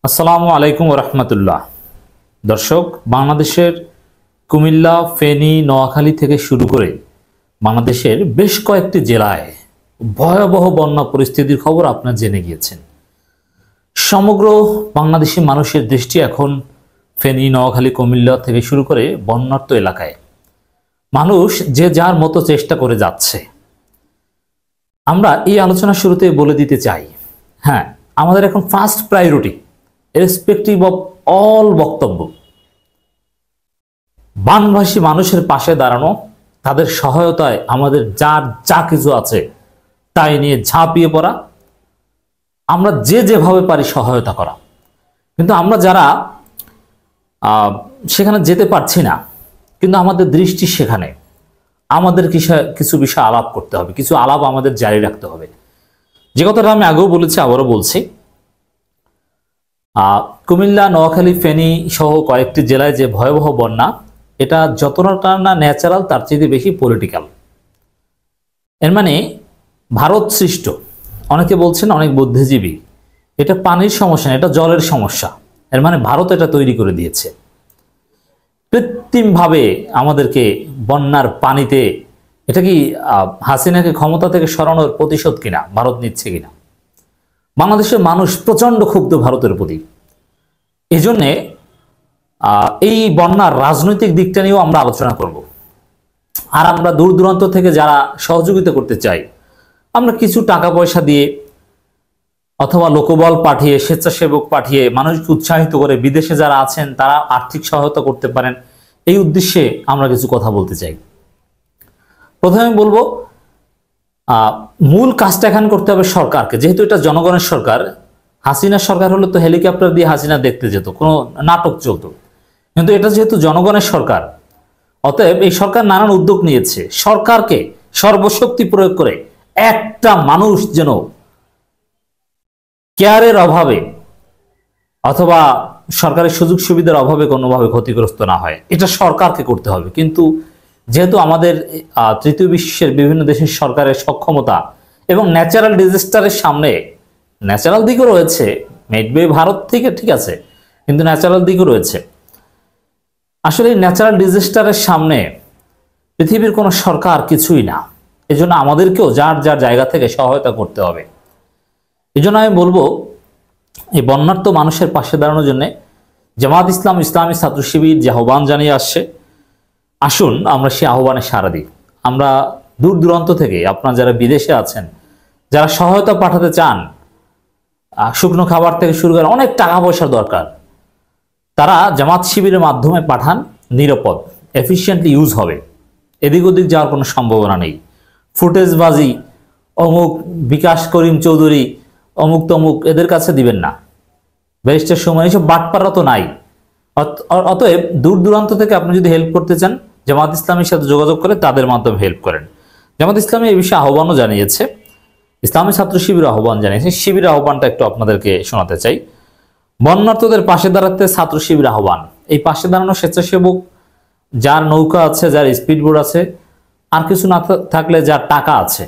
আসসালামু আলাইকুম রহমতুল্লাহ। দর্শক, বাংলাদেশের কুমিল্লা, ফেনী, নোয়াখালী থেকে শুরু করে বাংলাদেশের বেশ কয়েকটি জেলায় ভয়াবহ বন্যা পরিস্থিতির খবর আপনারা জেনে গিয়েছেন। সমগ্র বাংলাদেশি মানুষের দৃষ্টি এখন ফেনী, নোয়াখালী, কুমিল্লা থেকে শুরু করে বন্যার্ত এলাকায়। মানুষ যে যার মতো চেষ্টা করে যাচ্ছে। আমরা এই আলোচনা শুরুতে বলে দিতে চাই, হ্যাঁ, আমাদের এখন first priority irrespective of all বক্তব্য, বানভাসী মানুষের পাশে দাঁড়ানো, তাদের সহায়তায় আমাদের যার যা কিছু আছে তাই নিয়ে ঝাঁপিয়ে পড়া, আমরা যে যেভাবে পারি সহায়তা করা। কিন্তু আমরা যারা সেখানে যেতে পারছি না, কিন্তু আমাদের দৃষ্টি সেখানে, আমাদের কিছু বিষয় আলাপ করতে হবে, কিছু আলাপ আমাদের জারি রাখতে হবে। যে কথাটা আমি আগেও বলেছি, আবারও বলছি, কুমিল্লা, নোয়াখালী, ফেনী সহ কয়েকটি জেলায় যে ভয়াবহ বন্যা, এটা যতটা না ন্যাচারাল তার চেয়ে বেশি পলিটিক্যাল। এর মানে ভারত সৃষ্ট, অনেকে বলছেন, অনেক বুদ্ধিজীবী, এটা পানির সমস্যা না, এটা জলের সমস্যা। এর মানে ভারত এটা তৈরি করে দিয়েছে কৃত্রিমভাবে আমাদেরকে বন্যার পানিতে। এটা কি হাসিনাকে ক্ষমতা থেকে সরানোর প্রতিশোধ কিনা, ভারত নিচ্ছে কিনা? বাংলাদেশের মানুষ প্রচন্ড ক্ষুব্ধ ভারতের প্রতি। এই জন্যে এই বন্যার রাজনৈতিক দিকটা নিয়েও আমরা আলোচনা করব। আর আমরা দূর দূরান্ত থেকে যারা সহযোগিতা করতে চাই, আমরা কিছু টাকা পয়সা দিয়ে অথবা লোকবল পাঠিয়ে, স্বেচ্ছাসেবক পাঠিয়ে মানুষকে উৎসাহিত করে, বিদেশে যারা আছেন তারা আর্থিক সহায়তা করতে পারেন, এই উদ্দেশ্যে আমরা কিছু কথা বলতে চাই। প্রথমে বলবো, মূল কাজটা এখন করতে হবে সরকারকে। যেহেতু এটা জনগণের সরকার, হাসিনার সরকার হলে তো হেলিকপ্টার দিয়ে হাসিনা দেখতে যেত, কোনো নাটক চলতো। কিন্তু এটা যেহেতু জনগণের সরকার, অতএব এই সরকার নানান উদ্যোগ নিয়েছে। সরকারকে সর্বশক্তি প্রয়োগ করে একটা মানুষ যেন কেয়ারের অভাবে অথবা সরকারের সুযোগ সুবিধার অভাবে কোনোভাবে ক্ষতিগ্রস্ত না হয়, এটা সরকারকে করতে হবে। কিন্তু যেহেতু আমাদের তৃতীয় বিশ্বের বিভিন্ন দেশের সরকারের সক্ষমতা এবং ন্যাচারাল ডিজাস্টারের সামনে, ন্যাচারাল দিকও রয়েছে, মেড বাই ভারত থেকে, ঠিক আছে, কিন্তু ন্যাচারাল দিকও রয়েছে। আসলে ন্যাচারাল ডিজাস্টারের সামনে পৃথিবীর কোনো সরকার কিছুই না। এজন্য আমাদেরকেও যার যার জায়গা থেকে সহায়তা করতে হবে। এই জন্য আমি বলবো, এই বন্যার্ত মানুষের পাশে দাঁড়ানোর জন্য জামাত ইসলাম, ইসলামী ছাত্র শিবির যে আহ্বান জানিয়ে আসছে, আসুন আমরা সেই আহ্বানে সাড়া দিই। আমরা দূর দূরান্ত থেকে, আপনারা যারা বিদেশে আছেন, যারা সহায়তা পাঠাতে চান, শুকনো খাবার থেকে শুরু করে অনেক টাকা পয়সার দরকার, তারা জামাত শিবিরের মাধ্যমে পাঠান। নিরাপদ, এফিশিয়েন্টলি ইউজ হবে, এদিক ওদিক যাওয়ার কোনো সম্ভাবনা নেই। ফুটেজবাজি, অমুক বিকাশ করিম চৌধুরী, অমুক তমুক, এদের কাছে দিবেন না। ব্যারিস্টার সময় এইসব বাটপাড়া তো নাই। অতএব দূর দূরান্ত থেকে আপনি যদি হেল্প করতে চান, জামাত ইসলামের সাথে যোগাযোগ করে তাদের মাধ্যমে হেল্প করেন। জামাত ইসলামী এই বিষয়ে আহ্বানও জানিয়েছে, ইসলামী ছাত্র শিবির আহ্বান জানিয়েছে। শিবির আহ্বানটা একটু আপনাদেরকে শোনাতে চাই। বন্যার্তদের পাশে দাঁড়াতে ছাত্র শিবির আহ্বান। এই পাশে দাঁড়ানো স্বেচ্ছাসেবক, যার নৌকা আছে, যার স্পিডবোট আছে, আর কিছু না থাকলে যার টাকা আছে,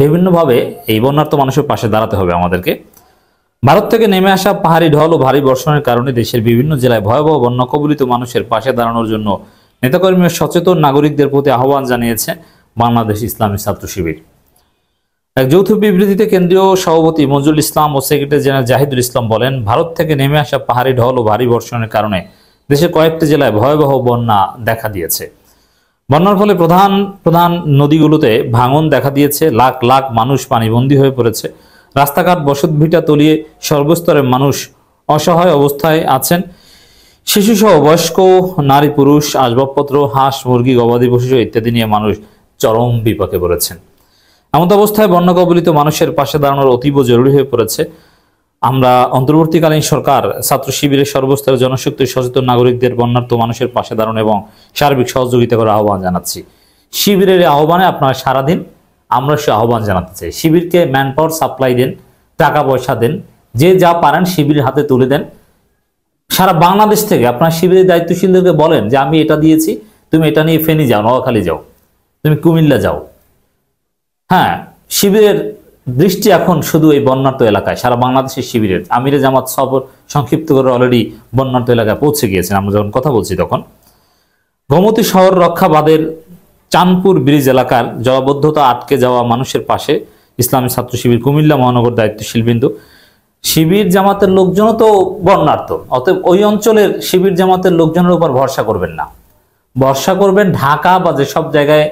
বিভিন্নভাবে এই বন্যার্ত মানুষের পাশে দাঁড়াতে হবে আমাদেরকে। ভারত থেকে নেমে আসা পাহাড়ি ঢল ও ভারী বর্ষণের কারণে দেশের বিভিন্ন জেলায় ভয়াবহ বন্যা কবলিত মানুষের পাশে দাঁড়ানোর জন্য নেতাকর্মী ও সচেতন নাগরিকদের প্রতি আহ্বান জানিয়েছে বাংলাদেশ ইসলামী ছাত্র শিবির। এক যৌথ বিবৃতিতে কেন্দ্রীয় সভাপতি মঞ্জুরুল ইসলাম ও সেক্রেটারি জেনারেল জাহিদুল ইসলাম বলেন, ভারত থেকে নেমে আসা পাহাড়ি ঢল ও ভারী বর্ষণের কারণে দেশের কয়েকটি জেলায় ভয়াবহ বন্যা দেখা দিয়েছে। বন্যার ফলে প্রধান প্রধান নদীগুলোতে ভাঙন দেখা দিয়েছে। লাখ লাখ মানুষ পানিবন্দী হয়ে পড়েছে। রাস্তাঘাট, বসতভিটা তলিয়ে সর্বস্তরের মানুষ অসহায় অবস্থায় আছেন। শিশুসহ বয়স্ক, নারী, পুরুষ, আসবাবপত্র, হাঁস, মুরগি, গবাদি পশু ইত্যাদি নিয়ে মানুষ চরম বিপাকে পড়েছেন। এমন অবস্থায় বন্যা কবলিত মানুষের পাশে দাঁড়ানোর অতীব জরুরি হয়ে পড়েছে। আমরা অন্তর্বর্তীকালীন সরকার, ছাত্র শিবিরের সর্বস্তরের জনশক্তি, সচেতন নাগরিকদের বন্যার্ত মানুষের পাশে দাঁড়ানো এবং সার্বিক সহযোগিতা করার আহ্বান জানাচ্ছি। শিবিরের আহ্বানে আপনারা সারা দিন, আমরা সে আহ্বান জানাতে চাই। শিবিরকে ম্যান পাওয়ার সাপ্লাই দেন, টাকা পয়সা দেন, যে যা পারেন শিবিরের হাতে তুলে দেন। সারা বাংলাদেশ থেকে আপনার শিবিরের দায়িত্বশীলদেরকে বলেন যে আমি এটা দিয়েছি, তুমি এটা নিয়ে ফেনী যাও, নোয়াখালী যাও, তুমি কুমিল্লা যাও। হ্যাঁ, শিবিরের দৃষ্টি এখন শুধু এই বন্যার্ত এলাকায়, সারা বাংলাদেশের শিবিরের আমিরে জামাত সফর সংক্ষিপ্ত করে অলরেডি বন্যার্ত এলাকায় পৌঁছে গিয়েছেন আমরা যখন কথা বলছি তখন। গোমতী শহর রক্ষাবাদের চাঁদপুর ব্রিজ এলাকার জলাবদ্ধতা আটকে যাওয়া মানুষের পাশে ইসলামী ছাত্র শিবির কুমিল্লা মহানগর দায়িত্বশীল বিন্দু। শিবির জামাতের লোকজনও তো বন্যার্ত, অতএব ওই অঞ্চলের শিবির জামাতের লোকজনের উপর ভরসা করবেন না, ভরসা করবেন ঢাকা বা যেসব জায়গায়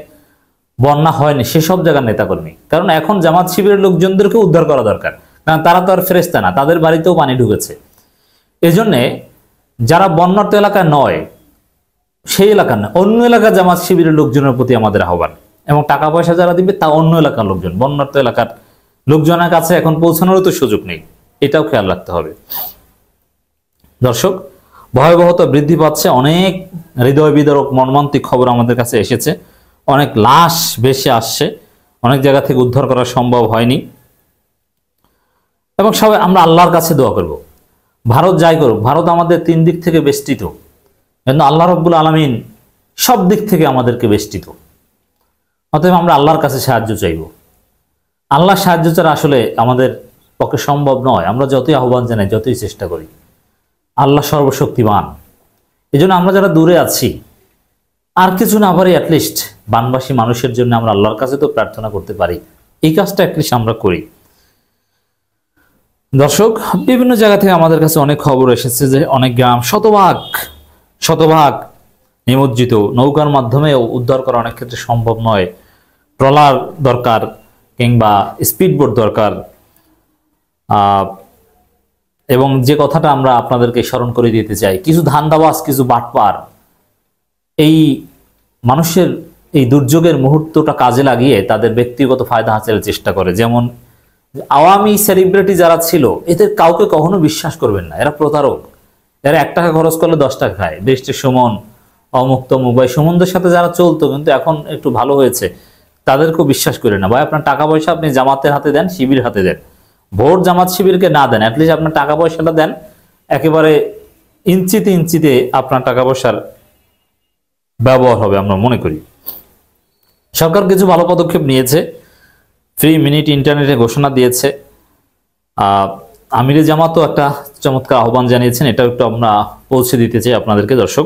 বন্যা হয়নি সেসব জায়গার নেতাকর্মী। কারণ এখন জামাত শিবিরের লোকজনদেরকে উদ্ধার করা দরকার, কারণ তারা তো আর ফেরেশতা না, তাদের বাড়িতেও পানি ঢুকেছে। এজন্যে যারা বন্যার্ত এলাকা নয়, সেই এলাকার না, অন্য এলাকার জামাত শিবিরের লোকজনের প্রতি আমাদের আহ্বান, এবং টাকা পয়সা যারা দিবে তা অন্য এলাকার লোকজন, বন্যার্ত এলাকার লোকজনের কাছে এখন পৌঁছানোরও তো সুযোগ নেই, এটাও খেয়াল রাখতে হবে। দর্শক, ভয়াবহতা বৃদ্ধি পাচ্ছে, অনেক হৃদয় বিদারক মর্মান্তিক খবর আমাদের কাছে এসেছে, অনেক লাশ ভেসে আসছে, অনেক জায়গা থেকে উদ্ধার করা সম্ভব হয়নি। এবং সবাই আমরা আল্লাহর কাছে দোয়া করব, ভারত যাই করুক, ভারত আমাদের 3 দিক থেকে বেষ্টিত, কিন্তু আল্লাহ রাব্বুল আলামিন সব দিক থেকে আমাদেরকে বেষ্টিত। অতএব আমরা আল্লাহর কাছে সাহায্য চাইব। আল্লাহর সাহায্য ছাড়া আসলে আমাদের পক্ষে সম্ভব নয়, আমরা যতই আহ্বান জানাই, যতই চেষ্টা করি। আল্লাহ সর্বশক্তিমান। এই জন্য আমরা যারা দূরে আছি, আর কিছু না পারি, অ্যাটলিস্ট বানবাসী মানুষের জন্য আমরা আল্লাহর কাছে তো প্রার্থনা করতে পারি, এই কাজটা অ্যাটলিস্ট আমরা করি। দর্শক, বিভিন্ন জায়গা থেকে আমাদের কাছে অনেক খবর এসেছে যে অনেক গ্রাম শতভাগ নিমজ্জিত, নৌকার মাধ্যমে উদ্ধার করা অনেক ক্ষেত্রে সম্ভব নয়, ট্রলার দরকার কিংবা স্পিডবোট দরকার। এবং যে কথাটা আমরা আপনাদেরকে স্মরণ করে দিতে চাই, কিছু ধান্দাবাজ, কিছু বাটপার এই মানুষের এই দুর্যোগের মুহূর্তটা কাজে লাগিয়ে তাদের ব্যক্তিগত ফায়দা হাসিলের চেষ্টা করে। যেমন আওয়ামী সেলিব্রিটি যারা ছিল, এদের কাউকে কখনো বিশ্বাস করবেন না, এরা প্রতারক। এরা 1 টাকা খরচ করলে 10 টাকা খায়। বৃষ্টির সুমন, অমুক তমুক ভাই, সুমনদের সাথে যারা চলতো কিন্তু এখন একটু ভালো হয়েছে, তাদেরকেও বিশ্বাস করে না। ভাই, আপনার টাকা পয়সা আপনি জামাতের হাতে দেন, শিবির হাতে দেন, ভোট জামাত শিবিরকে না দেন, অ্যাটলিস্ট আপনার টাকা পয়সাটা দেন, একেবারে ইঞ্চিতে আপনার টাকা পয়সার ব্যবহার হবে আমরা মনে করি। সরকার কিছু ভালো পদক্ষেপ নিয়েছে, ফ্রি মিনিট ইন্টারনেটে ঘোষণা দিয়েছে। আমিরে জামাতও একটা চমৎকার আহ্বান জানিয়েছেন, এটাও একটু আমরা পৌঁছে দিতে চাই আপনাদেরকে। দর্শক,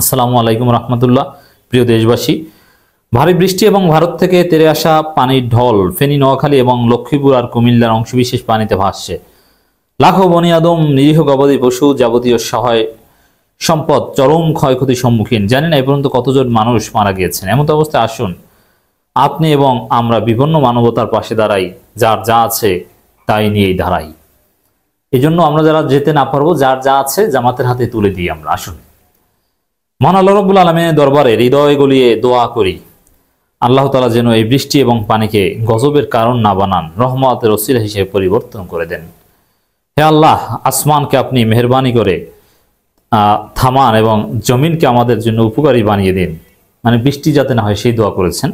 আসসালামু আলাইকুম রহমতুল্লাহ। প্রিয় দেশবাসী, ভারী বৃষ্টি এবং ভারত থেকে তেরে আসা পানির ঢল ফেনী, নোয়াখালী এবং লক্ষ্মীপুর আর কুমিল্লার অংশবিশেষ পানিতে ভাসছে। লাখো বনি আদম, নিরীহ গবাদি পশু, যাবতীয় সহায় সম্পদ চরম ক্ষয়ক্ষতির সম্মুখীন। জানেন এই পর্যন্ত কতজন মানুষ মারা গিয়েছেন। এমন অবস্থায় আসুন আপনি এবং আমরা বিভিন্ন মানবতার পাশে দাঁড়াই, যার যা আছে তাই নিয়েই দাঁড়াই। এই জন্য আমরা যারা যেতে না পারবো, যার যা আছে জামাতের হাতে তুলে দিই আমরা। আসুন মহান আল্লাহ রাব্বুল আলামিনের দরবারে হৃদয় গলিয়ে দোয়া করি, আল্লাহ তাআলা যেন এই বৃষ্টি এবং পানিকে গজবের কারণ না বানান, রহমতের ওসিলা হিসেবে পরিবর্তন করে দেন। হে আল্লাহ, আসমানকে আপনি মেহেরবানি করে থামান এবং জমিনকে আমাদের জন্য উপকারী বানিয়ে দিন, মানে বৃষ্টি যাতে না হয় সেই দোয়া করেছেন।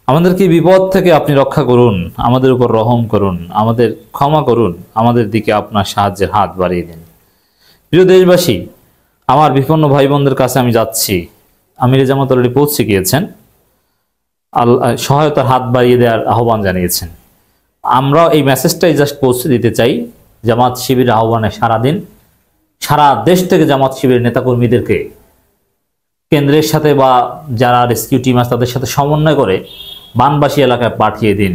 আমাদেরকে বিপদ থেকে আপনি রক্ষা করুন, আমাদের উপর রহম করুন, আমাদের ক্ষমা করুন, আমাদের দিকে আপনার সাহায্যের হাত বাড়িয়ে দিন। প্রিয় দেশবাসী, আমার বিপন্ন ভাই বোনদের কাছে আমি যাচ্ছি, আমিরে জামাত অলরেডি পৌঁছে গিয়েছেন, সহায়তার হাত বাড়িয়ে দেওয়ার আহ্বান জানিয়েছেন। আমরা এই মেসেজটাই জাস্ট পৌঁছে দিতে চাই। জামাত শিবির আহ্বানে সারাদিন সারা দেশ থেকে জামাত শিবিরের নেতাকর্মীদেরকে কেন্দ্রের সাথে বা যারা রেস্কিউ টিম আছে তাদের সাথে সমন্বয় করে বানবাসী এলাকায় পাঠিয়ে দিন।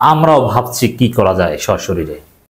আমরাও ভাবছি কি করা যায় সশরীরে।